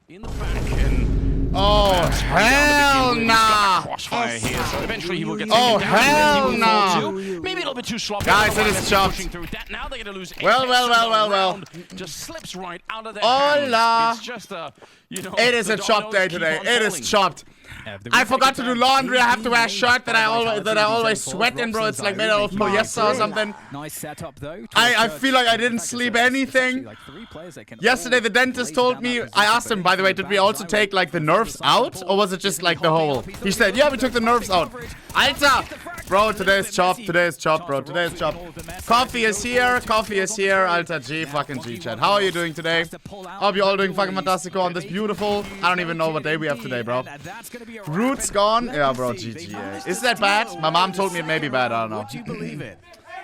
in the back and oh hell nah! Crossfire here, so eventually he will get oh taken down. hell He will nah! fall too. Maybe a little bit too sloppy. Guys, it is chopped. Now they're gonna lose. Well. Just slips right out of their Hola. hands. It's just a, you know. It is a chopped day today. It is chopped. I forgot to do laundry. I have to wear a shirt that I always sweat in, bro. It's like made out of polyester or something. Nice setup though. I feel like I didn't sleep anything. Yesterday the dentist told me, I asked him, by the way, did we also take like the nerves out? Or was it just like the whole? He said, yeah, we took the nerves out. Alter! Bro, today is chopped. Today is chopped, bro. Today is chopped. Coffee is here. Coffee is here. Alter G, fucking G, chat. How are you doing today? Hope you all doing fucking fantastico on this beautiful, I don't even know what day we have today, bro. Roots gone? Yeah, bro, GG. Is that bad? My mom told me it may be bad. I don't know. Would you believe it?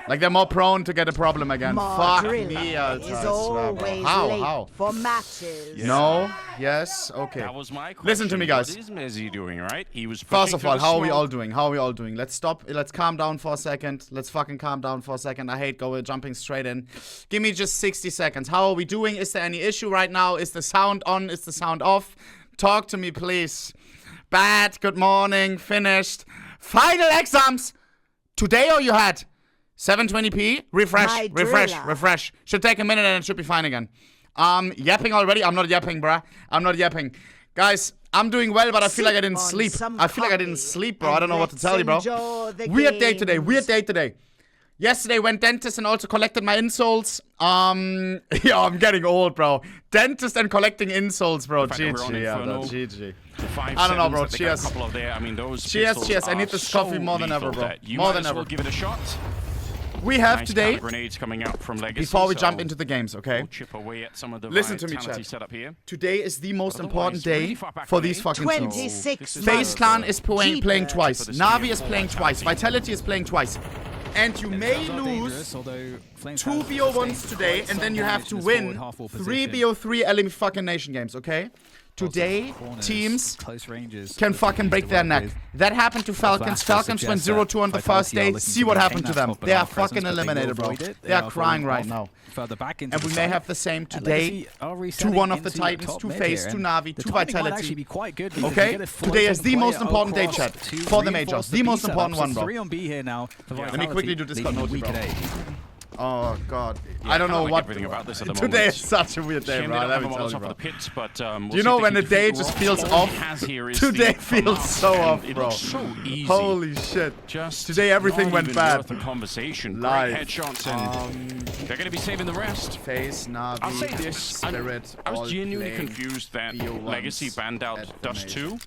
Like they're more prone to get a problem again. Fuck me, Alter. Is always How? for matches. No? Yes? Okay. That was my question. Listen to me, guys. What is Messi doing, right? He was First of all, how are we all doing? How are we all doing? Let's stop. Let's calm down for a second. Let's fucking calm down for a second. I hate jumping straight in. Give me just 60 seconds. How are we doing? Is there any issue right now? Is the sound on? Is the sound off? Talk to me, please. Bad. Good morning. Finished. Final exams. Today or you had? 720p? Refresh. Should take a minute and it should be fine again. Yapping already? I'm not yapping, bruh. I'm not yapping. Guys, I'm doing well, but I feel like I didn't sleep. I feel like I didn't sleep, bro. I don't know what to tell you, bro. Weird day today. Yesterday went dentist and also collected my insoles. Yeah, I'm getting old, bro. Dentist and collecting insoles, bro. GG, yeah, GG. I don't know, bro. Cheers. Cheers. I need this coffee more than ever, bro. More than ever. Give it a shot. We have Nice today, grenades coming out from Legacy, before we jump into the games, okay? We'll chip away at some of the Listen to me, vitality chat. setup here. Today is the most Otherwise, important day really far back for for these me. fucking teams. 26 FaZe Clan is playing Cheaper. twice. For the Na'Vi steal is for playing twice. Vitality is playing twice. And you may lose 2 BO1s today, and then you have to win 3 BO3 elimination games, okay? Today, teams can fucking break their neck. That happened to Falcons. Falcons went 0-2 on the first day. See what happened to them. They are fucking eliminated, bro. They are crying right now. And we may have the same today. 2-1 of the Titans, 2 FaZe, 2 Na'Vi, 2 Vitality. Okay? Today is the most important day, chat. For the majors. The most important one, bro. Let me quickly do Discord notes, bro. Oh god, Yeah, I don't know like what. everything about this at the Today moment. is such a weird day, Shame bro. they Let don't me have a tell lot you, of bro. the pits, but, we'll Do you see know if when they the can day defeat just Rock. feels All off? he has here is Today the feels so and off, it bro. looks so easy. Holy shit. Just Today everything not went even bad. worth the conversation. Live. Great headshots, and they're going to be saving the rest. FaZe, Na'Vi, I'll say this, Spirit, I all was genuinely playing confused that BO1s Legacy banned out at the Dust 2.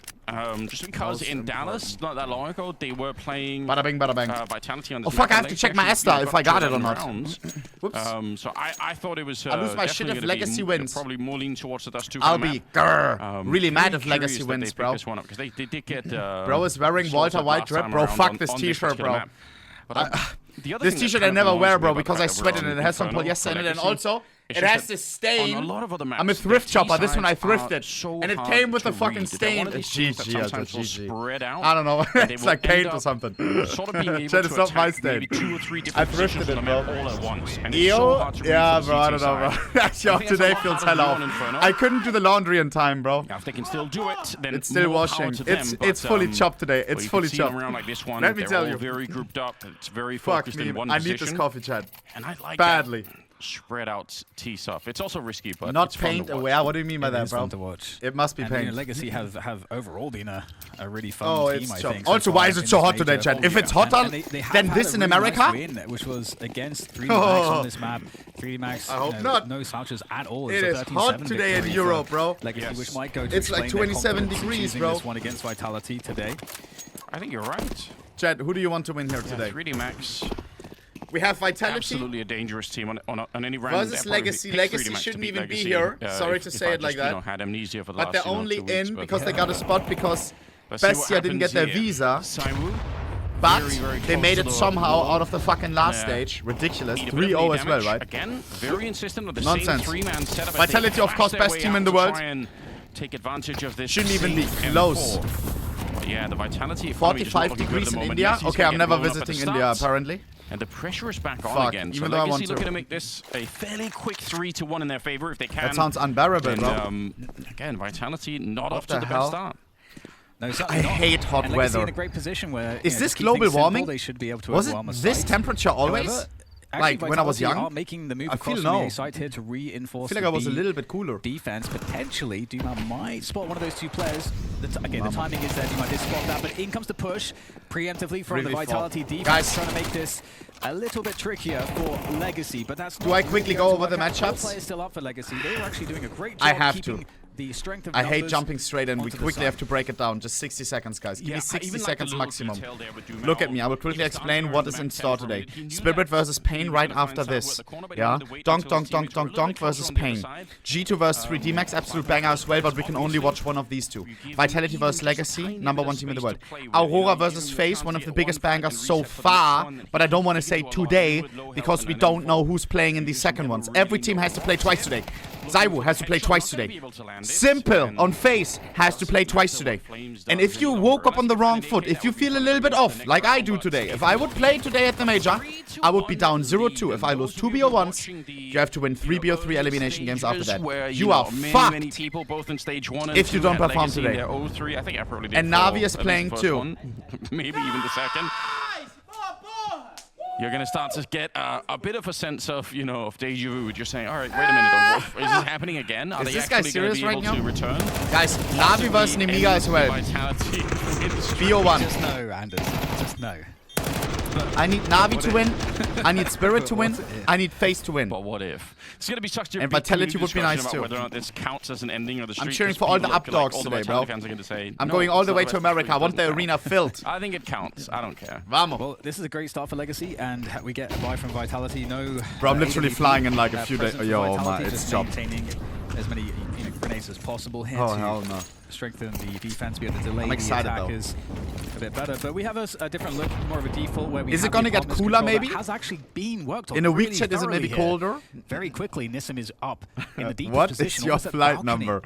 Just because Most in Dallas, not that long ago, they were playing Bada bing, bada bang. Vitality on Oh this fuck, map, I have and to they check my actually Esta if I got it or 2 not. rounds. Whoops. So I thought it was I'll lose my shit definitely if gonna Legacy be wins. probably more lean towards the Dust 2 I'll map. be really mad if Very Legacy curious that wins, they picked bro. this one up, 'cause they did get, Bro is wearing sorted Walter White last drip, time bro. around Fuck on this this t-shirt, particular bro. map. But the other This thing that t-shirt kind I of never annoys wear, me bro, about because I that we're sweated on and it has some Inferno polyester in it, and Legacy, also it's it just has that this stain. on a lot of other maps, I'm a the thrift shopper. This one I T-sides thrifted, are so and it hard came with to a fucking read. They're stain. one of these things that GG, sometimes will GG. spread out. I don't know. and they It's will like end paint or up something. Sort of being able Chat, to it's not my attack maybe stain. 2 or 3 I different thrifted positions it, on the bro. map all at once. And it's so Yo, hard to read yeah, from bro, I don't know, bro. CT That side. today feels hell off. I couldn't do the laundry in time, bro. Now, if they can still do it, then It's still more power washing. to them, It's but, fully chopped today. well, It's you can fully see them chopped. around like this one. Let me They're tell all you. very grouped up. It's very Fuck focused me. in one I position. need this coffee, chat. And I like Badly. that spread out T stuff. It's also risky, but Not it's fun to paint watch. aware. What do you mean by It that, is bro? fun to watch. It must be And, paint. Legacy have overall been a really fun Oh, team, it's I chopped. think. Also, so why far is it in so this hot today, major. chat? If it's hotter They have than had this a in really America? nice win, which was against 3D Max on this map. 3D Max, I hope not. no slouches at all. It It's a is hot 13-7 today in victory Europe, for bro. Legacy, Yes. which might go to It's like explain their 27 confidence in degrees, choosing bro. This one against Vitality today. I think you're right. Chat, who do you want to win here Yeah, today? 3D Max, We have Vitality absolutely a dangerous team on any round. versus Legacy. Legacy shouldn't even be here. Sorry to say it like that. Had amnesia for the But last, they're only 2 weeks, in but because they got a spot because let's see what Bestia didn't get happens their here. visa. Saiwu, But very they close made to it the somehow wall. out of the fucking last Yeah. stage. Ridiculous. Eat a bit of 3-0 knee as well, damage. right? Again, very insistent on the Nonsense. same 3-man setup. as Vitality, they of course, flash their best way team out in the to world. try and take advantage of this. Shouldn't even be C and close. 4. But yeah, the Vitality economy just not 45 looking good at degrees the in moment. India. Messi's Okay, gonna I'm get never blown up at the visiting India, start. apparently. And the pressure is back on Fuck, again. even so though I Legacy want to. looking to make this a fairly quick 3-1 in their favor if they can. That sounds unbearable, and, bro. Again, Vitality not off to the the hell? best start. No, I certainly not. hate hot And Legacy weather. in a great position where Is you know, this to keep global things simple, warming? they should be able to Was it overwhelm a this site. temperature always? However, Like when I was Vitality young? are making the move I across feel from the no. A site here to reinforce I feel like I was a the little bit cooler. defense. Potentially, Duma might spot one of those two players. Again, the timing is there. Duma did spot that, but in comes the push preemptively from Really the Vitality fought. defense, Guys. trying to make this a little bit trickier for Legacy. But that's Do I quickly go over the matchups? Both players still up for Legacy. They were actually doing a great job I have keeping to. the strength of I hate numbers jumping straight in. We onto the quickly side. have to break it down. Just 60 seconds, guys. Give me 60 seconds maximum. Look at me. I will quickly explain what is in store today. Spirit versus Pain right after this. Yeah. Donk, donk, donk, donk, donk versus Pain. G2 versus 3D Max, absolute banger as well, but we can only watch one of these two. Vitality versus Legacy, #1 team in the world. Aurora versus FaZe, one of the biggest bangers so far, but I don't want to say today because we don't know who's playing in these second ones. Every team has to play twice today. Zaiwu has to play twice today. Simple on FaZe has to play twice today. And if you woke up on the wrong foot, if you feel a little bit off, like I do today, if I would play today at the major, I would be down 0-2. If I lose 2 BO1s, you have to win 3 BO3 elimination games after that. You are fucked if you don't perform today. And Na'Vi is playing too. Maybe even the second. You're going to start to get a bit of a sense of, you know, of deja vu. Just saying, all right, wait a minute, is this happening again? Are Is they this guy actually going to serious be right able now? to return? Guys, Na'Vi versus Nemiga as well. Vitality. BO1. Just no, Anders. Just no. I need Na'Vi to win. I need Spirit to win. I need FaZe to win. But what if? It's going to be such a And big Vitality community would be nice discussion too. about whether or not this counts as an ending of the streak. I'm cheering 'cause for all the people are updogs all the today, Vitality bro. fans are going to say, I'm no, going all it's the not way the to best of America. I streak, want the doesn't arena count. filled. I think it counts. I don't care. Vamos. Well, this is a great start for Legacy, and we get a buy from Vitality. No, Bro, I'm literally AWP, flying in like a few days. presence from Yo, Vitality, man, just it's chopped. maintaining as many grenades as possible here Oh, to hell no. strengthen the defense, be able to delay I'm the excited, though. attackers a bit better. But we have a different look, more of a default where we Is have it gonna the get autonomous cooler, control that maybe? has actually been worked on In a week really chat, is it maybe thoroughly here. colder? Very quickly, Nissim is up in the deepest What position. is your almost at flight balcony. number?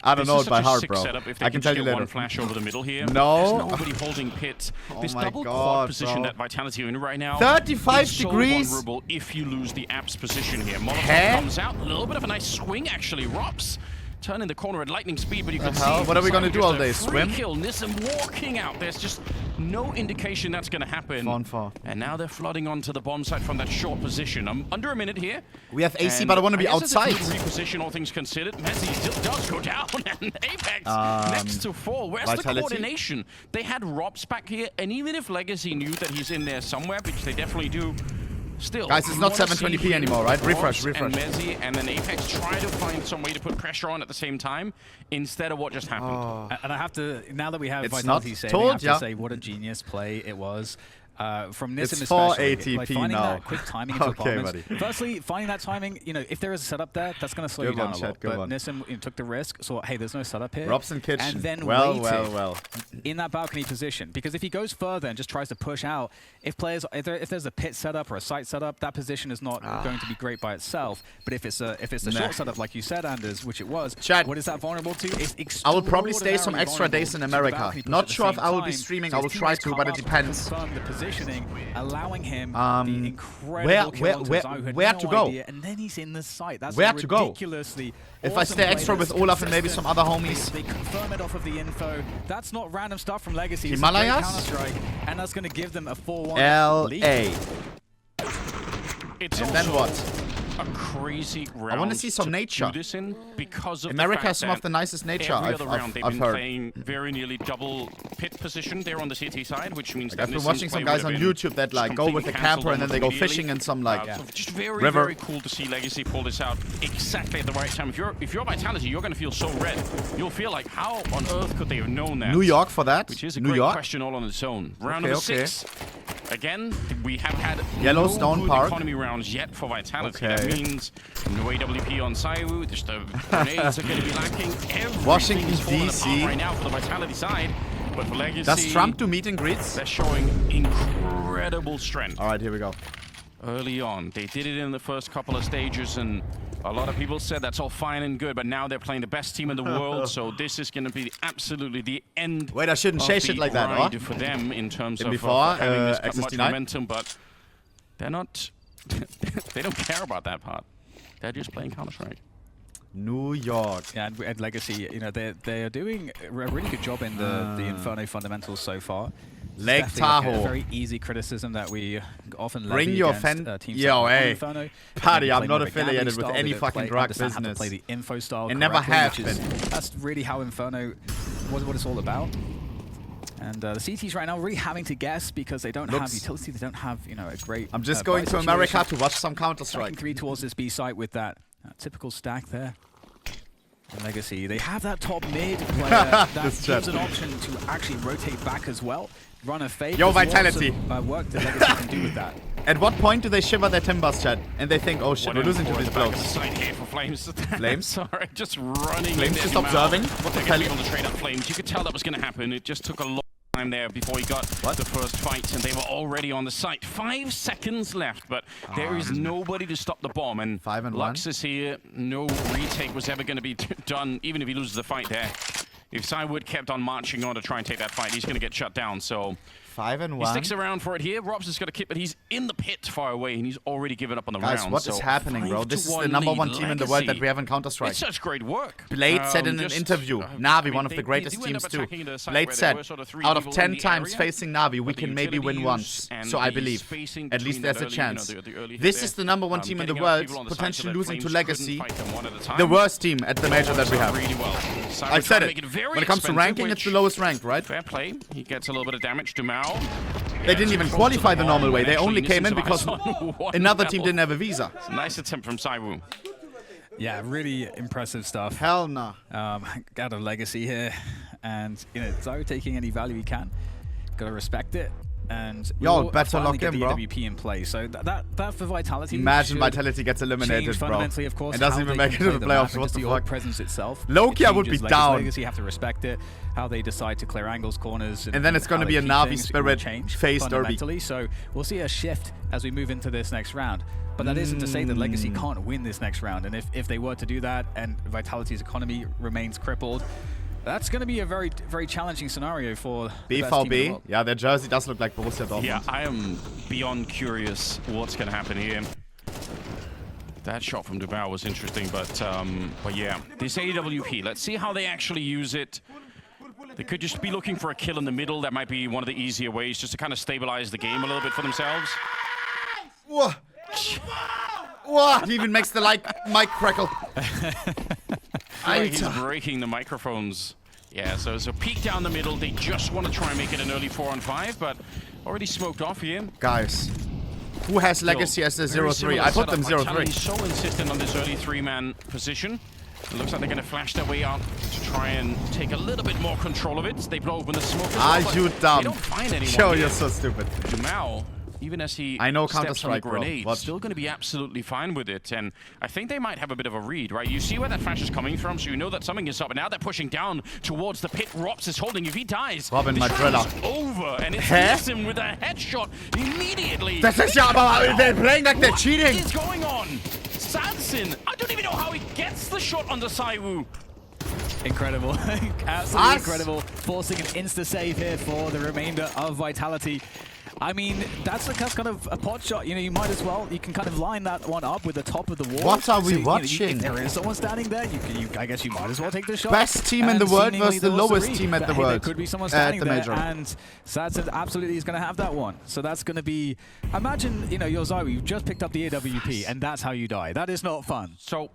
I don't This know is it by such a heart, sick bro. setup if they I can just tell you get one later. flash over the middle here. No. There's nobody holding pit. This my double God, quad position bro. that Vitality are in right now 35 is so degrees. vulnerable if you lose the apps position here. Molotov Huh? comes out. A little bit of a nice swing, actually. Rops turning the corner at lightning speed, but you can see... hell? What are we gonna do all day, Just a swim? free kill. Nissim walking out. There's just no indication that's going to happen. On far. And now they're flooding onto the bomb site from that short position. I'm under a minute here. We have AC, And but I want to be guess it's a outside. good reposition, all things considered. Messi still does go down, and Apex next to 4. Where's Vitality? the coordination? They had Robs back here, and even if Legacy knew that he's in there somewhere, which they definitely do, still. Guys, it's not 720p anymore, right? Refresh, Robs refresh. And Messi and then Apex try to find some way to put pressure on at the same time, instead of what just happened. And I have to, now that we have It's Vitality not saving, I told have ya. to say what a genius play it was. From Nissim It's 4 especially, like ATP finding now. that quick timing into Okay, apartments. buddy. Firstly, finding that timing, you know, if there is a setup there, that's going to slow Good you down one, a lot. Chet, good But one. Nissim took the risk, so hey, there's no setup here. Robson Kitchen. And then well, waited well. in that balcony position, because if he goes further and just tries to push out, if there's a pit setup or a site setup, that position is not going to be great by itself. But if it's a short setup, like you said, Anders, which it was, Chad, what is that vulnerable to? It's I will probably stay some extraordinarily extra days in vulnerable to the America. balcony push Not at the sure if same I will be time. streaming. So I will his try teammates to, come but it up, depends. confirm the positioning, allowing him Um, the incredible kill onto Zai, who had where no to go? idea, and then he's in the site. That's Where a to go? ridiculously If I awesome stay play extra that's with Olaf and maybe some other consistent. homies. They confirm it off of the info. That's not random stuff from Legacy. It's a Himalayas? great Counter-Strike, and that's going to give them a 4-1 lead. LA. It's And then also what? a crazy round. I want to see some nature. Do this in because of America the has fact some of that the nicest nature every I've other round they've been heard. playing very nearly double pit position there on the CT side, which means that I've been Nissim's watching some play guys would on have been YouTube that like just go with completely a camper and then they go cancelled fishing in some like so just very, river. very cool to see Legacy pull this out exactly at the right time. If you're Vitality, you're going to feel so red. You'll feel like, how on earth could they have known that? New York for that. Which is a New great York. question all on its own. Round Okay, number okay. 6. Again, we have had Yellowstone no good Park. economy rounds yet for Vitality. Okay. That means no AWP on Zaiwu. Just the grenades are going to be lacking. Everything Washington, is falling DC. apart right now for the Vitality side. But for Legacy, Does Trump do meet and greets? they're showing incredible strength. All right, here we go. Early on, they did it in the first couple of stages, and a lot of people said that's all fine and good, but now they're playing the best team in the world, so this is going to be absolutely the end. Wait, I shouldn't of say the shit like that, ride huh? for them in terms In of before, having this much XST9? momentum, but they're not. They don't care about that part. They're just playing Counter-Strike. New York. Yeah, and Legacy, you know, they are doing a really good job in the Inferno fundamentals so far. Lake Definitely like Tahoe. a very easy criticism that we often Bring levy your against teams Yo, like hey. Inferno. Paddy, They I'm play not more of a affiliated gambling with style. any They don't fucking drug understand how to business. play the info style It never correctly, have which is- been. That's really how Inferno was what it's all about. And the CTs right now really having to guess because they don't have utility. They don't have, you know, a great. I'm just going to America to watch some Counter-Strike. 3 towards this B site with that typical stack there. And Legacy, they have that top mid player that This gives chat. an option to actually rotate back as well. Run a fade. Yo, There's lots Vitality. of, work that Legacy can do with that. At what point do they shiver their timbers, chat? And they think, oh shit, we're losing to these blokes. Side here for Flames. Flames? Sorry, just running. Flames in just there. observing. What they're going to be able to trade up Flames. You could tell that was going to happen. It just took a long time there before he got the first fight, and they were already on the site. 5 seconds left, but there is nobody to stop the bomb. And 5 and Lux is here. No retake was ever going to be done, even if he loses the fight there. If Cywood kept on marching on to try and take that fight, he's going to get shut down. So 5 and he 1. sticks around for it here. Robs is going to keep it. He's in the pit far away, and he's already given up on the Guys, round. what is So happening, bro? This is the 5-1 #1 lead. team in the world that Legacy. we have in Counter-Strike. It's such great work. Blade said in an Just, interview, I Navi, mean, one of they the greatest do end teams up too. attacking the site Blade where there said, were sort of 3 out of people 10 in the times area, facing Navi, we but the can maybe win utility once. use and So I the believe. spacing At least between there's that a early, chance. the early hit This there, is the #1 team in the getting up world, people on the side so potentially that losing to Flames Legacy. couldn't fight them one at a time. The worst team at the major that we have. Really well. I said it. Make very When it comes to expensive, ranking, it's the lowest ranked, right? Fair play. He gets a little bit of damage to Mao. They didn't even qualify the normal way. They only came in because One another team level. didn't have a visa. Nice attempt from Saiwu. Yeah, really impressive stuff. Hell nah. Out of Legacy here, and you know, Zyro taking any value he can. Gotta respect it. And Yo, we'll better finally lock get in, the bro. AWP in play. So that for Vitality. Imagine should Vitality gets eliminated, change bro. fundamentally, of course, It doesn't how even they make it can to the play map playoffs. and What just the the org fuck? presence itself. Low-key, It I would be changes down. Legacy have to respect it. How they decide to clear angles, corners, And then it's how gonna they be a keep Na'Vi things will Spirit change phase derby. fundamentally. So we'll see a shift as we move into this next round. But that isn't to say that Legacy can't win this next round. And if they were to do that, and Vitality's economy remains crippled, that's going to be a very, very challenging scenario for the best team in the BVB. world. Yeah, their jersey does look like Borussia Dortmund. Yeah, I am beyond curious what's going to happen here. That shot from Dubois was interesting, but yeah. This AWP, let's see how they actually use it. They could just be looking for a kill in the middle. That might be one of the easier ways, just to kind of stabilize the game a little bit for themselves. Whoa. Whoa. He even makes the mic crackle. He's breaking the microphones. Yeah, so it's a peek down the middle. They just want to try and make it an early 4-on-5, but already smoked off here. Guys, who has Legacy as the Very 0-3? similar I put them setup. 0-3. Vitality's so insistent on this early 3-man position. It looks like they're going to flash their way out to try and take a little bit more control of it. They blow open the smoke as well, Are but you They dumb? don't find anyone Yo, here. you're so stupid. Dumao, even as he I know steps on the Counter-Strike, bro. grenade, Watch. still going to be absolutely fine with it. And I think they might have a bit of a read, right? You see where that flash is coming from, so you know that something is up. And now they're pushing down towards the pit. Rops is holding. If he dies, Robin, this my round driller. is over. And it Hä? hits him with a headshot immediately. Das ist ja aber, they're playing like they're What cheating. is going on? Sanson, I don't even know how he gets the shot onto Saiwu. Incredible. Absolutely Us. incredible. Forcing an insta-save here for the remainder of Vitality. I mean, that's kind of a pot shot. You know, you might as well. You can kind of line that one up with the top of the wall. What are we you know, watching? if there is someone standing there, I guess you might as well take the shot. Best team in the And world seemingly versus the there was a lowest read team at that, the hey, there world. could be someone At standing the there, major. and Sadson absolutely is going to have that one. So that's going to be. Imagine, you know, you're Zyro, you've just picked up the AWP, and that's how you die. That is not fun. So,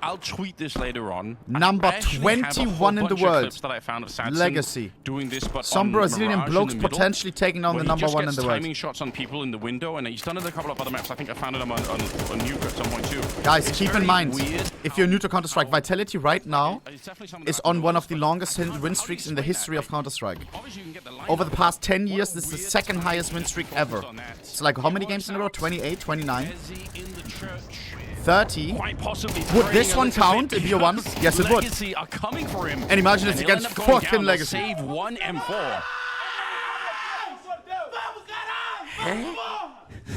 I'll tweet this later on. Number I actually have a whole 21 in the bunch of world. clips that I found of Sanson Legacy. doing this, but Some on Brazilian Mirage in blokes the middle, potentially taking on where the he just #1 in gets the world. timing shots on people in the window, and he's done it a couple of other maps. I think I found it on Nuke at some point too. Guys, It's keep in very mind, weird if you're new to Counter-Strike, Vitality right now It's definitely something that is I've on one of noticed, the but longest how do you win streaks in the explain history that? of Counter-Strike. Obviously, you can get the Over the lineup, past 10 but years, what this is the weird second time highest win streak ever. on that. It's like, how many games in a row? 28, 29, Bezzy in the church. 30. Quite possibly Would this praying a one little count bit if you're one? because Yes, it would. Legacy are coming for him. And imagine it's he'll end against up going fucking down. They'll Legacy. Save one M4.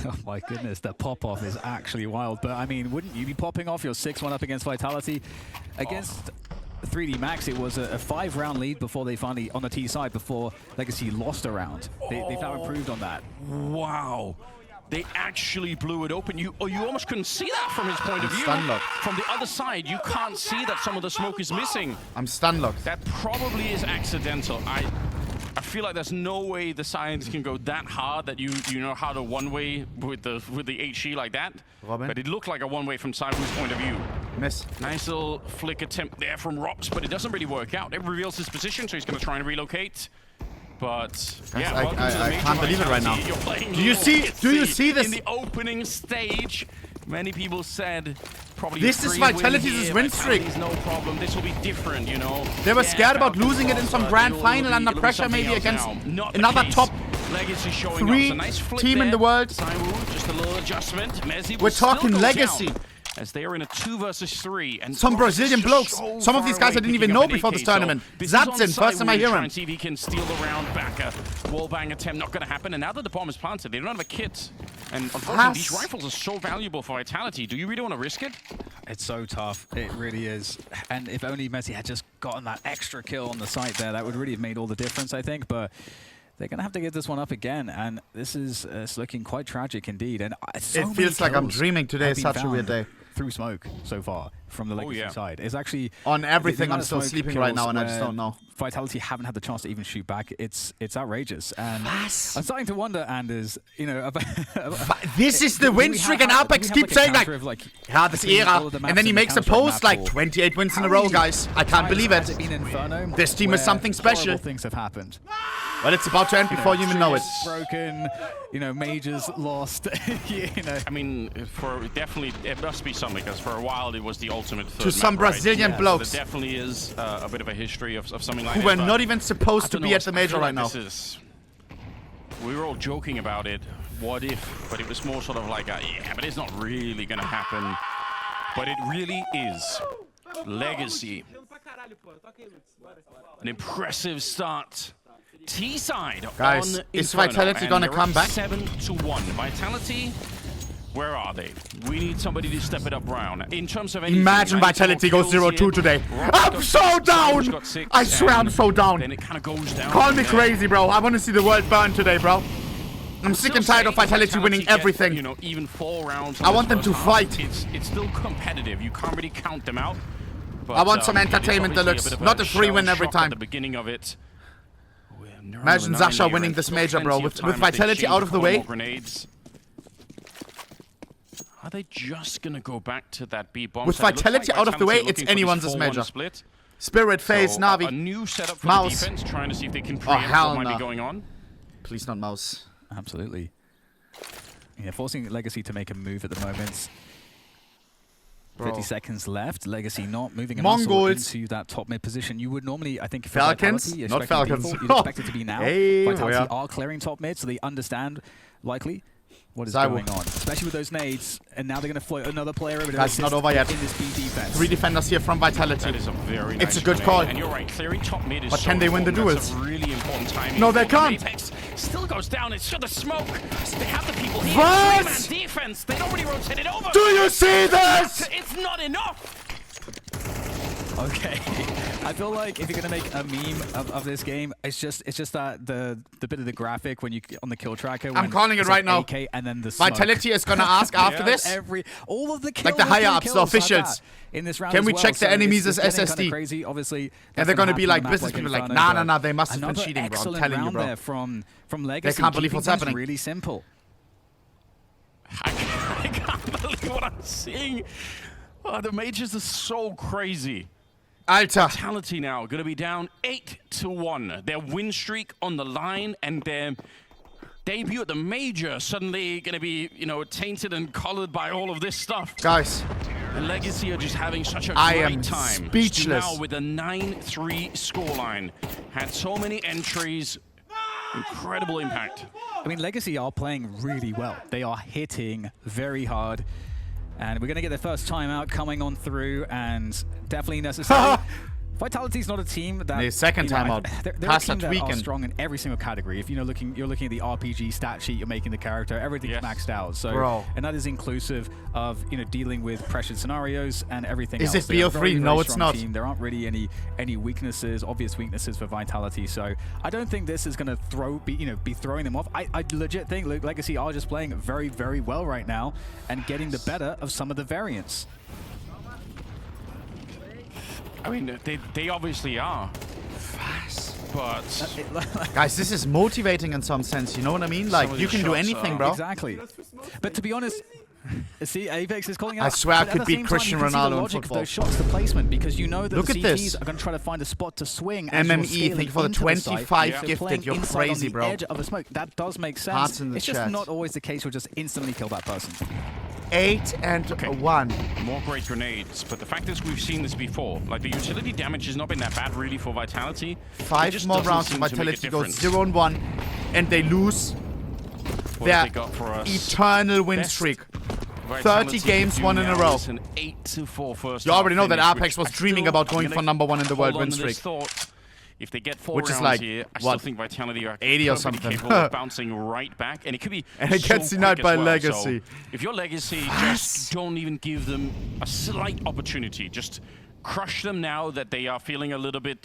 Oh my goodness, the pop-off is actually wild. But I mean, wouldn't you be popping off your 6-1 up against Vitality? Against 3D Max, it was a 5-round lead before they finally, on the T side, before Legacy lost a round. They've now improved on that. Wow. They actually blew it open. You almost couldn't see that from his point of view. Stun-locked. From the other side, you can't see that some of the smoke is missing. I'm stun-locked. That probably is accidental. I feel like there's no way the science can go that hard that you know how to one-way with the HE like that. Robin? But it looked like a one-way from Cyber's point of view. Miss. Nice little flick attempt there from Rops, but it doesn't really work out. It reveals his position, so he's going to try and relocate. But yeah, I can't believe it right now. You're playing Do you see this? In the opening stage, many people said probably This is Vitality's win streak. No problem. This will be different, you know. They were scared about losing it in some grand final under pressure, maybe against another top Legacy showing 3 up. A nice flick team in the there. world. Saiwu, just a little adjustment. Mezzi will We're still talking go Legacy. down, as they are in a 2 versus 3. And Some Rops Brazilian is blokes. so Some of these far guys I away didn't even picking know up an before AK, this tournament. so this is on Zatzen, first time I Saiwu hear trying him. to see if he can steal the round back. A wallbang attempt not going to happen. And now that the bomb is planted, they don't have a kit. And unfortunately, these rifles are so valuable for Vitality. Do you really want to risk it? It's so tough. It really is. And if only Messi had just gotten that extra kill on the site there, that would really have made all the difference, I think. But they're going to have to give this one up again. And this is it's looking quite tragic indeed. And so It feels like I'm dreaming. Today is such a weird day. Through smoke so far from the Legacy side. It's actually on everything. the I'm still amount of smoke sleeping right kills now, and I just where don't know. Vitality haven't had the chance to even shoot back. It's outrageous, and I'm starting to wonder, Anders, you know, about this is the win streak, and Apex keeps saying like, yeah, this era, and then he makes a post like 28 wins in a row, guys. I can't believe it. This team is something special. Things have happened. Well, it's about to end before you even know it. Broken, you know, majors lost. You know, I mean, for definitely it must be something, because for a while it was the ultimate third To some map, right? Brazilian blokes. So there definitely is a bit of a history of something like Who that. were but not even supposed to I don't be know, at the I major feel right like now. We were all joking about it. What if? But it was more sort of like, yeah, but it's not really going to happen. But it really is. Legacy. An impressive start. T-side Guys, on is Inferno, Vitality and gonna they're come up back? 7-1. Vitality, where are they? We need somebody to step it up, Brown. In terms of Imagine Vitality goes 0-2 today. I'm so down! I swear I'm so down. Then it kind of goes down. Call me crazy, bro. I want to see the world burn today, bro. I'm sick and tired of Vitality winning everything. You know, even 4 rounds. I want them to fight. It's still competitive. You can't really count them out. But, I want some entertainment deluxe, not a free win every time. At the beginning of it. Imagine Zasha winning this major, bro. With Vitality out of the way. Are they just gonna go back to that B bomb? With Vitality out of the way, it's anyone's this major. Spirit, FaZe, Na'Vi, A new setup for Mouse. the defense, trying to see if they can Oh, preempt hell what might no. be going on. Please not Mouse. Absolutely. Yeah, forcing Legacy to make a move at the moment. 50 seconds left. Legacy not moving a muscle Mongols. into that top mid position. You would normally, I think, for Falcons? Vitality, Not expecting Falcons. default, you'd expect it to be now. Hey, Vitality yeah. are clearing top mid, so they understand likely what is Zaiwu. going on, especially with those nades. And now they're going to float another player over to Guys, not over yet. in this B defense. 3 defenders here from That Vitality. is a very nice It's a good grenade. call. And you're right, clearing top mid is But so can they win the important. That's duels? a really important timing. No, they for them. can't. Apex still goes down. It's just the smoke. They have the people here. Vods! 3-man defense. They already rotated over. Do you see this? It's not enough. Okay, I feel like if you're gonna make a meme of this game, it's just that the bit of the graphic when you on the kill tracker. I'm calling it right now. AK and then the smoke. Vitality is gonna ask after this. All of the kills, Like the higher ups, the kills like officials. that in this round Can as we well, check the so enemies it's as getting SSD? kinda crazy, obviously. And they're gonna be like business business people like, nah, they must have been cheating, bro. I'm telling you, bro. There from Legacy. They can't believe what's Keeping things happening. Really simple. I can't believe what I'm seeing. Oh, the majors are so crazy. Alter. Vitality now going to be down 8-1. Their win streak on the line, and their debut at the major suddenly going to be, you know, tainted and colored by all of this stuff. Guys, And Legacy are just having such a I great am time. speechless. Now with a 9-3 scoreline. Had so many entries. Incredible impact. I mean, Legacy are playing really well. They are hitting very hard. And we're going to get their first timeout coming on through, and definitely necessary. Vitality's not a team that. The second time out. They're a Past team that that are weekend. strong in every single category. If you're looking at the RPG stat sheet, you're making the character, everything's maxed out. So, Bro. and that is inclusive of dealing with pressured scenarios and everything else. Is it They're a BO3? very, No, very it's strong not. team. There aren't really any weaknesses, obvious weaknesses for Vitality. So I don't think this is going to be throwing them off. I legit think Legacy are just playing very, very well right now and getting the better of some of the variants. I mean, they obviously are. But Guys, this is motivating in some sense. You know what I mean? Like, of you these can do shots anything, are- bro. Exactly. But to be honest, see, Apex is calling out. I swear I but at could the beat same time, Cristiano you can see the Ronaldo in logic of football. those shots to placement, because you know that Look the at CTs this. are going to try to find a spot to swing. As you're MME, scaling thank you for the into the site. 25 They're gifted. playing You're inside on crazy, the bro. edge of the smoke. That does make sense. Hearts in the It's chat. just not always the case. You'll just instantly kill that person. 8 and 1. more great grenades. But the fact is, we've seen this before. Like, the utility damage has not been that bad, really, for Vitality. It 5 just more doesn't rounds. seem to make a Vitality goes difference. 0 and 1, and they lose What their have they got for us? eternal win Best streak. Vitality 30 games do won in a now row. is an 8-4 first You already half know that finish, Apex which was I dreaming still- about going I'm for gonna number 1 in the world hold on win to this streak. thought. If they get 4 Which is rounds like, here, I what, still think Vitality are 80 or perfectly something. capable of bouncing right back, and it could be And it so gets denied quick by as well. Legacy. So if your Legacy just don't even give them a slight opportunity, just crush them now that they are feeling a little bit,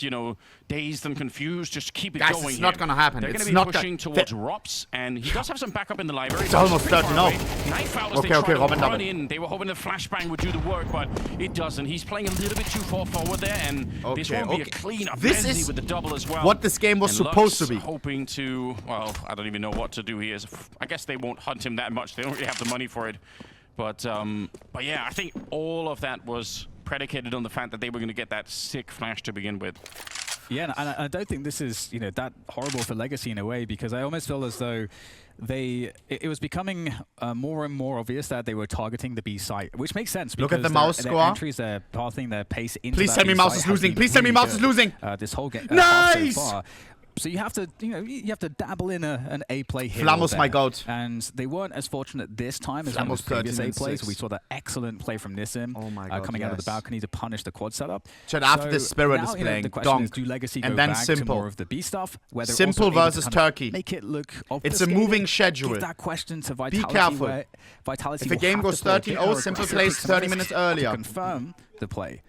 dazed and confused. Just keep it Guys, going. it's not here. gonna happen. They're It's going to not be gonna- pushing towards Rops, and he does have some backup in the library. It's but almost pretty 30, far no. away. Knife out as Okay, they okay, try to Robin, run double. in. They were hoping the flashbang would do the work, but it doesn't. He's playing a little bit too far forward there, and this Okay, won't be a okay. clean up This is with the double as well. what this game was And supposed Lux to be. hoping to, well, I don't even know what to do here. I guess they won't hunt him that much. They don't really have the money for it. But yeah, I think all of that was predicated on the fact that they were going to get that sick flash to begin with. Yeah, and I don't think this is that horrible for Legacy in a way, because I almost feel as though it was becoming more and more obvious that they were targeting the B site, which makes sense. Look at because the mouse their score. entries, their pathing, their pace into Please that tell me B mouse site is has losing. been Please tell me really mouse is good, losing. this whole game. Nice! So far. So you have to, you have to dabble in an A play here. Flamos, or my there. goat. And they weren't as fortunate this time as on Flamos the previous 13 A plays. and We 6. saw that excellent play from Nissim Oh my God, coming out of the yes. balcony to punish the quad setup. Chat, after the So Spirit now, is playing, the question is, donk, do Legacy and go then back Simple. to more of the B stuff? Where they're Simple also able to versus kind of Turkey. Make it look It's a obfuscated, moving schedule. Give that question to Vitality. careful. Where Vitality If a will game have goes to play a bit 13-0, more Simple aggressive, plays take some 30 risks minutes to earlier. confirm the play.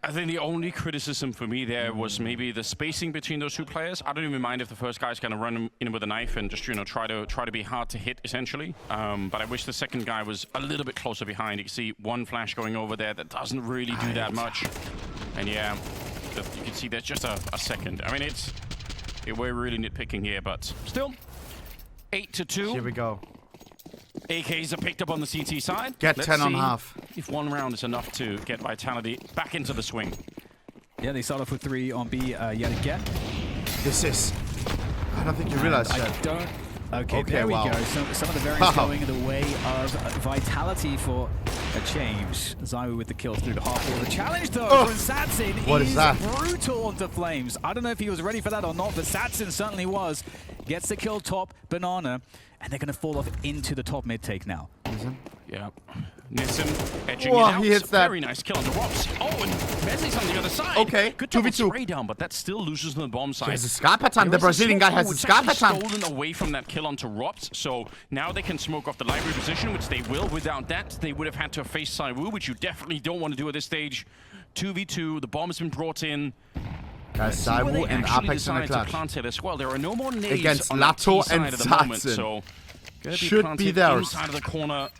I think the only criticism for me there was maybe the spacing between those two players. I don't even mind if the first guy's going to run in with a knife and just try to be hard to hit essentially. But I wish the second guy was a little bit closer behind. You can see one flash going over there that doesn't really do that much. And yeah, you can see there's just a second. I mean, we're really nitpicking here, but still 8-2. Here we go. AKs are picked up on the CT side. Get Let's 10 on see half. if one round is enough to get Vitality back into the swing. Yeah, they start off with 3 on B yet again. This is... I don't think you realize I that. don't. Okay, Okay, there we wow. go. Some of the variants Wow. going the way of Vitality for a change. Zywoo with the kill through the half wall. The challenge though Oh. from Satsin What is that? brutal onto Flames. I don't know if he was ready for that or not, but Satsin certainly was. Gets the kill top Banana, and they're going to fall off into the top mid take now. Yeah. Nissim edging Whoa, it out. he hits that. Very nice kill on the rocks. Oh, and Mesley's on the other side. Okay, Good double 2v2. spray down, but that still loses on the bomb side. He has a scar pattern. There The is a Brazilian smoke guy has bomb a which scar actually pattern. stolen away from that kill onto Rops, so now they can smoke off the library position, which they will. Without that, they would have had to face Zywoo, which you definitely don't want to do at this stage. 2v2, the bomb has been brought in. Guys, See where they Zywoo and actually Apex in the decide to clutch. plant it as well. There are no more nades Against on that T Lato side and at the moment, Satsin. so gonna Should be planted theirs. inside of the corner.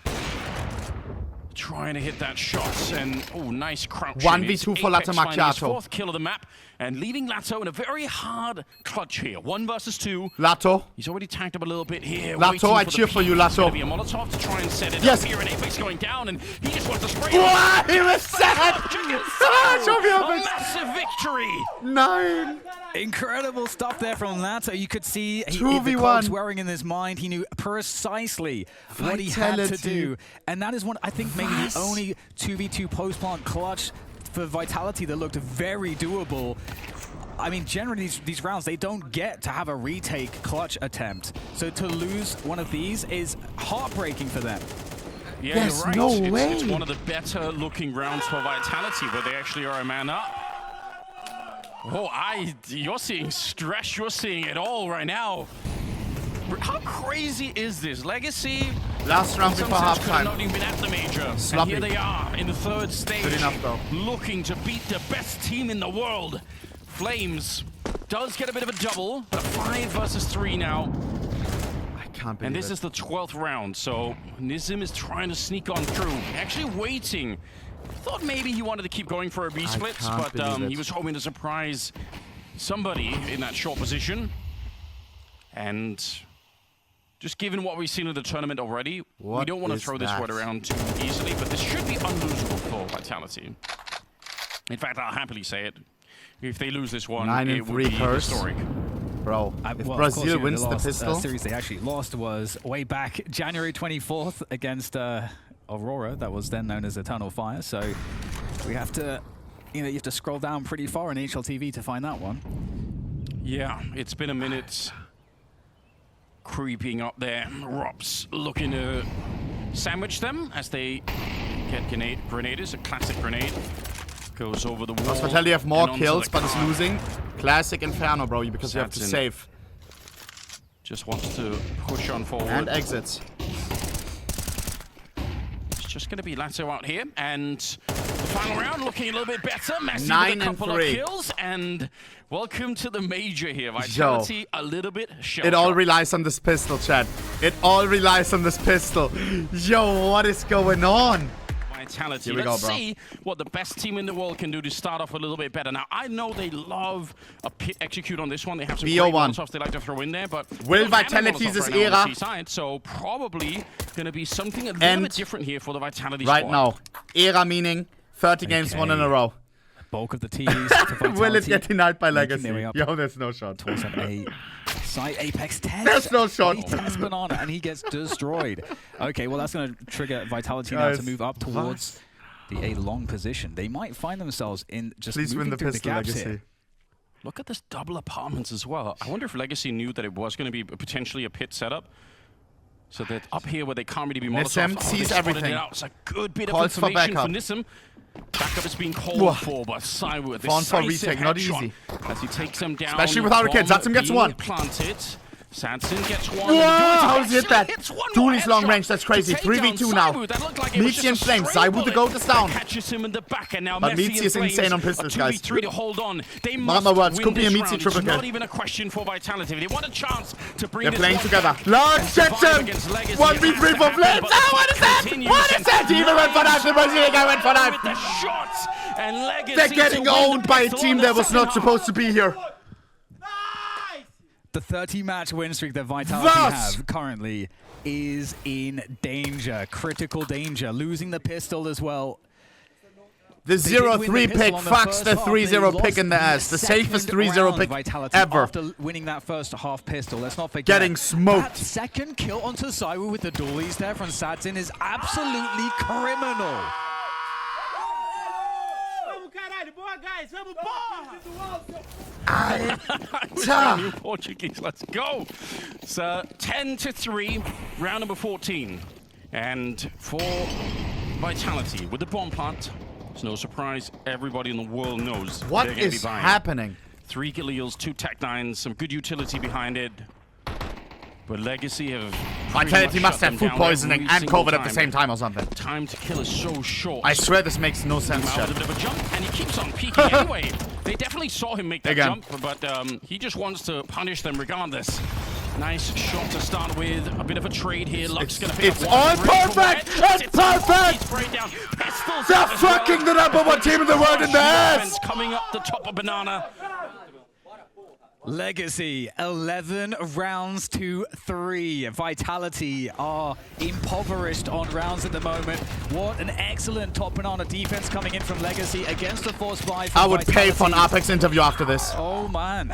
Trying to hit that shot, and oh, nice crouch. 1v2 for Latte Macchiato. Fourth kill of the map, and leaving Lato in a very hard clutch here. 1 versus 2. Lato. He's already tanked up a little bit here. Lato, waiting I for the cheer for peak. you, It's gonna Lato. be a Molotov to try and set it Yes. up here, and Apex going down, and he just wants to spray. Wow, he was sad. Show me A Apex. massive victory. 9. Incredible stuff there from Lato. You could see the 2v1. clock swearing in his mind. He knew precisely what he had to Vitality. do. And that is one, I think, maybe the only 2v2 post-plant clutch for Vitality that looked very doable. I mean, generally, these rounds, they don't get to have a retake clutch attempt. So to lose one of these is heartbreaking for them. Yeah, There's you're right. no It's way. one of the better looking rounds for Vitality, where they actually are a man up. Oh, you're seeing stress. You're seeing it all right now. How crazy is this? Legacy. Last round before Could have halftime. not even been at the major. Sloppy. And here they are in the third stage. Good enough, though. Looking to beat the best team in the world. Flames does get a bit of a double. But 5 versus 3 now. I can't believe And this it. is the 12th round. So Nizim is trying to sneak on through. Actually waiting. Thought maybe he wanted to keep going for a B-split, can't but believe it. he was hoping to surprise somebody in that short position. And just given what we've seen in the tournament already, we What don't want to is throw this that? word around too easily, but this should be unlosable for Vitality. In fact, I'll happily say it. If they lose this one, 9 and it would 3 be curse. historic. Bro, if Well, of course, Brazil you know, wins the last, pistol, series they actually lost was way back January 24th against Aurora. That was then known as Eternal Fire. So we have to, you have to scroll down pretty far in HLTV to find that one. Yeah, it's been a minute. Creeping up there. Robs looking to sandwich them as they get grenades. A classic grenade. Goes over the wall. Hospitality have more and onto kills, the but it's car. losing. Classic Inferno, bro, because you have to Sadson. save. Just wants to push on forward. And exits. It's just going to be Lato out here. And the final round looking a little bit better. Messi 9 with a and couple 3. of kills. And welcome to the major here. Vitality a little bit shell It all shocked. relies on this pistol, Chad. It all relies on this pistol. Yo, what is going on? Vitality. Here we Let's go, bro. see what the best team in the world can do to start off a little bit better. Now, I know they love a pit execute on this one. They have some great BO1. Molotovs they like to throw in there, but Will they don't have any Vitality's Molotovs right now on the era C side, so probably going to be something a little end bit different here for the Vitality right squad. now. Era meaning 30 games won in a row. Bulk of the TVs to Vitality. Will it get denied by making their Legacy? way up Yo, there's no shot. towards an 8. Side Apex 10. There's no shot. He tests Banana and he gets destroyed. Okay, well that's going to trigger Vitality now to Guys, move up towards the A long position. They might find themselves in just Please moving win the through pistol, gaps Legacy. here. Look at this double apartments as well. I wonder if Legacy knew that it was going to be potentially a pit setup. So that up here where they can't really be Nissim Molotov, sees they spotted everything. it out. It's a good bit Calls of for information for backup. Nissim. Backup is being called Whoa. for by Cywood. Fawn for Decisive retake, not headshot easy. As he takes them down. Especially without a kid. Bomb Zatsum gets being one. Planted. Sanson gets one. Whoa, and how Dooley does he hit that? hits one more Dooley's long headshot range, that's to crazy. take 3v2 down now. Cywood. That looked like it was Mitzi in just a flames. stray Cywood to bullet go to down. that catches him in the back, and now But Messi Mitzi in is insane flames. on pistols, A guys. 2v3 to hold on. They Mark must my words, win could be a this Mitzi round. triple It's kill. not even a question for Vitality. They want a chance to bring They're this playing one together. back Lord, and shit, survive him. against Legacy. 1v3 It has for to happen, Flames. but Oh, what is that? continues What is and that? Even went for that. The Brazilian guy went for with the that. shots, and Legacy They're to getting win the owned by a pistol team in the that was second not half. supposed to be here. The 30-match win streak that Vitality Thus. have currently is in danger, critical danger. Losing the pistol as well. The They did win 0-3 the pick pistol on the fucks first the half. 3-0 They pick in the lost ass. The safest second 3-0 round, pick Vitality, ever. After winning that first half pistol, let's not forget. Getting smoked. That second kill onto Saiwu with the dualies there from Sadson is absolutely criminal. New Portuguese, let's go. So 10-3, round number 14. And for Vitality, with the bomb plant, it's no surprise, everybody in the world knows What they're gonna be is buying. happening? 3 Galils, 2 Tech-9s, some good utility behind it. But Legacy have pretty Vitality much must shut have them food down poisoning every and single COVID at the time. same time or something. Time to kill is so short. I swear this makes no sense, Out with a Chad. bit of a jump, and he keeps on peeking anyway. They definitely saw him make that Again. jump, but he just wants to punish them regardless. Nice shot to start with. A bit of a trade here. Luck's gonna pick It's up one. all perfect! It's perfect! Straight down. Pistols They're out as well. fucking the number one team in the world in the ass! Coming up the top of Banana. Legacy, 11 rounds to 3. Vitality are impoverished on rounds at the moment. What an excellent top banana defense coming in from Legacy against the force buy from I would pay for an Vitality. Apex interview after this. Oh man.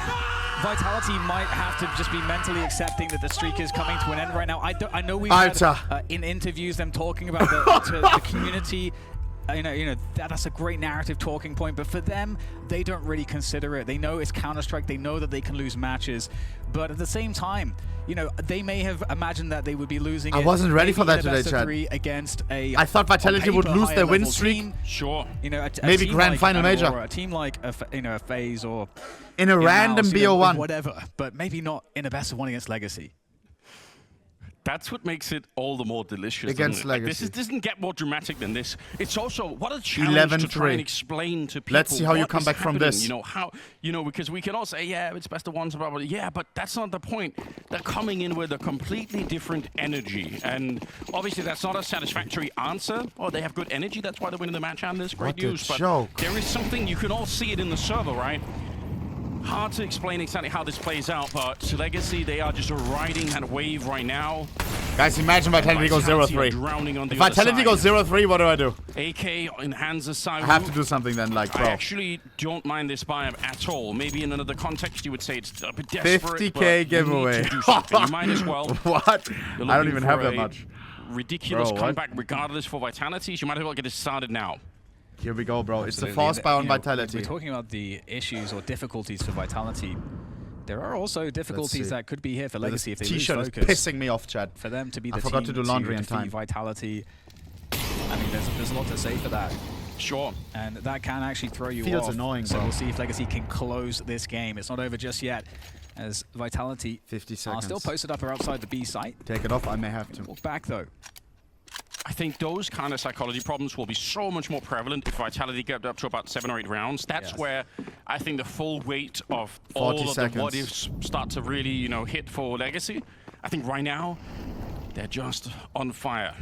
Vitality might have to just be mentally accepting that the streak is coming to an end right now. I know we've had Alter. in interviews them talking about the community that's a great narrative talking point, but for them, they don't really consider it. They know it's Counter-Strike. They know that they can lose matches, but at the same time, they may have imagined that they would be losing. I wasn't ready for that today, Chad. Against a I thought Vitality would lose their win streak. Team. Sure. Maybe grand final major. Or a team like a FaZe or in a random BO1. Whatever, but maybe not in a best of one against Legacy. That's what makes it all the more delicious. Against Legacy. This doesn't get more dramatic than this. It's also what a challenge to try and explain to people. Let's see how you come back from this. Because we can all say, yeah, it's best of ones, blah, blah, blah. Yeah, but that's not the point. They're coming in with a completely different energy, and obviously that's not a satisfactory answer. Oh, they have good energy. That's why they're winning the match, and there's great news. But there is something you can all see it in the server, right? Hard to explain exactly how this plays out, but Legacy, they are just riding that wave right now. Guys, imagine Vitality goes 0-3. If Vitality goes 0-3, what do I do? AK in hands aside. I have to do something then, like, bro. I actually don't mind this buy at all. Maybe in another context you would say it's a bit desperate. 50k giveaway. You might as well. What? I don't even have that much. Ridiculous comeback regardless for Vitality. You might as well get it started now. Here we go, bro. It's the force buy on Vitality. We're talking about the issues or difficulties for Vitality. There are also difficulties that could be here for Legacy if they lose focus. T-shirt is pissing me off, Chad. For them to be the I forgot to do laundry in time. Vitality. I mean, there's a lot to say for that. Sure. And that can actually throw you off. Feels annoying, bro. So we'll see if Legacy can close this game. It's not over just yet, as Vitality 50 seconds. are still posted up or outside the B site. Take it off. I may have to. Walk back, though. I think those kind of psychology problems will be so much more prevalent if Vitality get up to about 7 or 8 rounds. That's where I think the full weight of all of the what ifs start to really, hit for Legacy. I think right now, they're just on fire.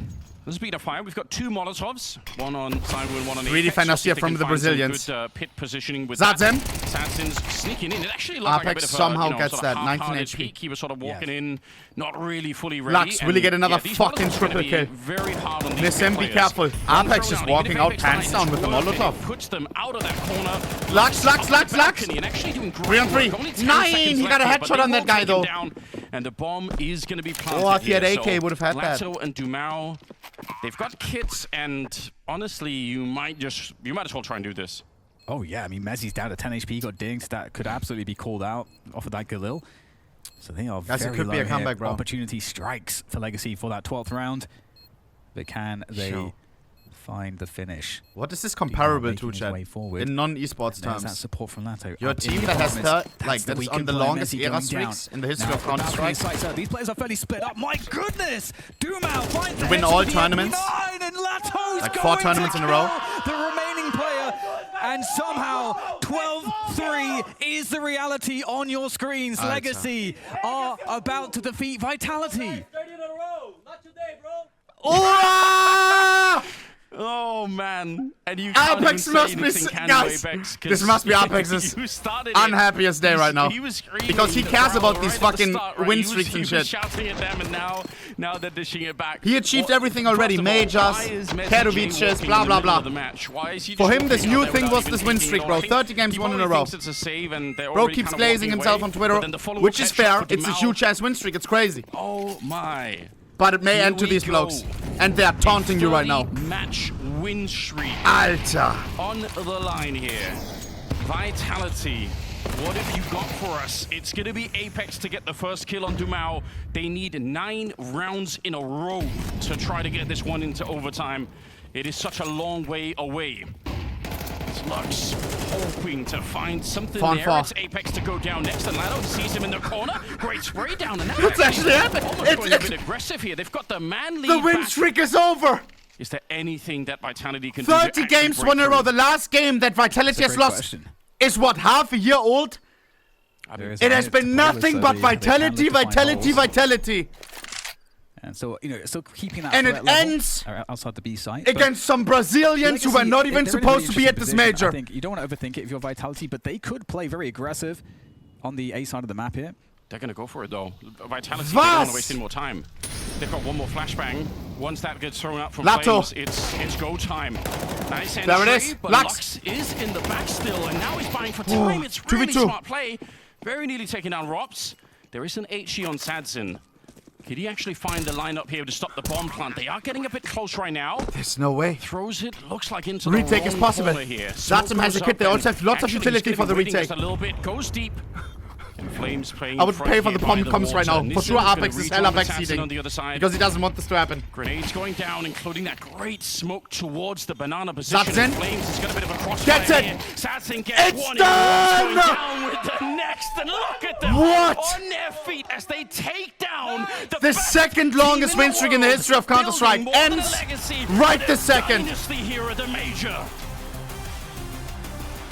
Speaking of fire, we've got 2 Molotovs, one on Sidewin, one on 3 defenders here from the Brazilians. Good pit positioning with Zadzem. Sadzin's sneaking in. It actually looked like a bit of somehow a, gets that 19 HP. Peak. He was sort of walking in, not really fully ready. Lux, will he get another fucking triple kill? Very hard on these Miss him, be careful. Apex just walking out, pants down with the Molotov. Puts them out of that corner. Lux. 3 on 3. 9! He got a headshot on that guy, though. And the bomb is going to be planted. Oh, if he had AK, would have had that. Lato and Dumao, they've got kits, and honestly, you might as well try and do this. Oh yeah, I mean, Mezzi's down to 10 HP, got dinged. That could absolutely be called out off of that Galil. So they are very could low be a comeback, here. bro. Opportunity strikes for Legacy for that 12th round. But can they find the finish? What is this comparable to, Chad? In non-esports terms. That support from Lato. Your team that has that's on the longest era streaks in the history of Counter-Strike. These players are fairly split up. My goodness! Dumao finds to win all tournaments. And Lato's like 4 tournaments in a row. The remaining player, and somehow 12-3 is the reality on your screens. Legacy are about to defeat Vitality. Oh man! And you Apex must be guys. This must be Apex's unhappiest day right now, because he cares about these fucking win streaks and shit. Shouting at them, and now they're dishing it back. He achieved everything already. Majors, Katowices, blah blah blah. For him, this new thing was this win streak, bro. 30 games won in a row. Bro keeps glazing himself on Twitter, which is fair. It's a huge ass win streak. It's crazy. Oh my! But it may end to these blokes. And they are taunting you right now. Match win streak. Alter. On the line here. Vitality. What have you got for us? It's going to be Apex to get the first kill on Dumao. They need 9 rounds in a row to try to get this one into overtime. It is such a long way away. Lux hoping to find something there. It's Apex to go down next, and Lato sees him in the corner. Great spray down, and what's actually happening? It's a bit aggressive here. They've got the man lead. The win streak is over. Is there anything that Vitality can do? 30 games won in a row. The last game that Vitality has lost is what, half a year old? It has been nothing but Vitality. And so, still keeping that and it ends outside the B site against some Brazilians who were not even supposed to be at this major. I think you don't want to overthink it if you're Vitality, but they could play very aggressive on the A side of the map here. They're going to go for it, though. Vitality don't want to waste any more time. They've got one more flashbang. Once that gets thrown out from Flames, it's go time. Nice entry, there it is. But Lux is in the back still, and now he's buying for time. It's really smart play. Very nearly taking down Rops. There is an HE on Sadzin. Could he actually find the lineup here to stop the bomb plant? They are getting a bit close right now. There's no way. Throws it, looks like into Retake the is wrong possible. corner here. Zatsum has a kit. They also have lots of utility for the retake. Just a little bit, goes deep. And Flames playing I would pay for the bomb comes right now. For sure, Apex is hella backseating. on the other side. Because he doesn't want this to happen. Grenades going down, including that great smoke towards the banana position. Zatsum. Flames has got a bit of a crossfire Gets it. here. Zatsum gets It's one. done. Going down with the next. And look at them What? on their feet as they take down The best second longest team in win streak in the world, history of Counter-Strike building more than a ends legacy right and this a second. dynasty here at the major.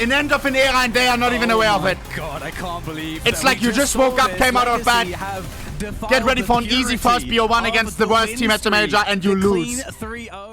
An end of an era and they are not even aware of it. God, I can't believe It's that like we you just saw woke up, this. came out of bed. Legacy have defiled Get ready for an the easy first purity BO1 of against the worst win team at the major streak. and you The clean lose. 3-0.